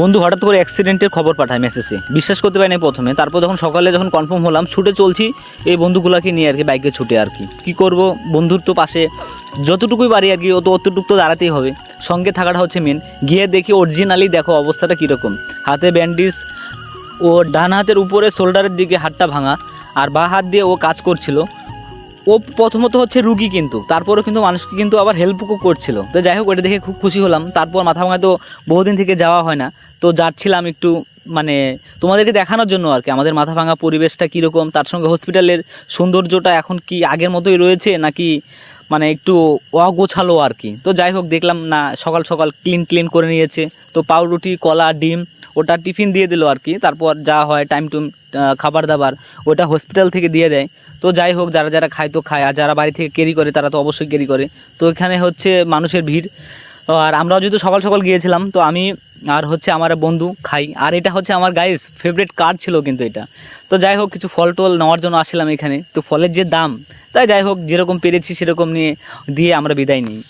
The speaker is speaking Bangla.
বন্ধু হঠাৎ করে অ্যাক্সিডেন্টের খবর পাঠায় মেসেজে, বিশ্বাস করতে পারিনি প্রথমে। তারপর যখন সকালে যখন কনফার্ম হলাম, ছুটে চলছি এই বন্ধুগুলোকে নিয়ে আর কি, বাইকে ছুটে আর কি কী করবো, বন্ধুর তো পাশে যতটুকুই পারি আর কি অতটুকু তো দাঁড়াতেই হবে, সঙ্গে থাকাটা হচ্ছে মেন। গিয়ে দেখি অরিজিনালি দেখো অবস্থাটা কীরকম, হাতে ব্যান্ডেজ, ও ডান হাতের উপরে শোল্ডারের দিকে হাতটা ভাঙা, আর বাঁ হাত দিয়ে ও কাজ করছিল। ও প্রথমত হচ্ছে রুগী, কিন্তু তারপরেও কিন্তু মানুষকে কিন্তু আবার হেল্পও করছিল। তো যাই হোক, ওটা দেখে খুব খুশি হলাম। তারপর মাথা ভাঙা তো বহুদিন থেকে যাওয়া হয় না, তো যাচ্ছিলাম একটু মানে তোমাদেরকে দেখানোর জন্য আর কি, আমাদের মাথা ভাঙা পরিবেশটা কীরকম, তার সঙ্গে হসপিটালের সৌন্দর্যটা এখন কি আগের মতোই রয়েছে নাকি মানে একটু অগোছালো আর কি। তো যাই হোক, দেখলাম না সকাল সকাল ক্লিন করে নিয়েছে। তো পাউরুটি, কলা, ডিম ওটা টিফিন দিয়ে দিল আর কি। তারপর যা হয় টাইম টু খাবার দাবার ওটা হসপিটাল থেকে দিয়ে দেয়। তো যাই হোক, যারা যারা খায় তো খায়, আর যারা বাড়ি থেকে ক্যারি করে তারা তো অবশ্যই ক্যারি করে। তো এখানে হচ্ছে মানুষের ভিড়। আর আমরাও যেহেতু সকাল সকাল গিয়েছিলাম, তো আমি আর হচ্ছে আমার বন্ধু খাই। আর এটা হচ্ছে আমার গাইস ফেভারিট কার ছিল কিন্তু এটা। তো যাই হোক, কিছু ফল টল নেওয়ার জন্য আসলাম এখানে। তো ফলের যে দাম, তাই যাই হোক যেরকম পেরেছি সেরকম দিয়ে আমরা বিদায় নিই।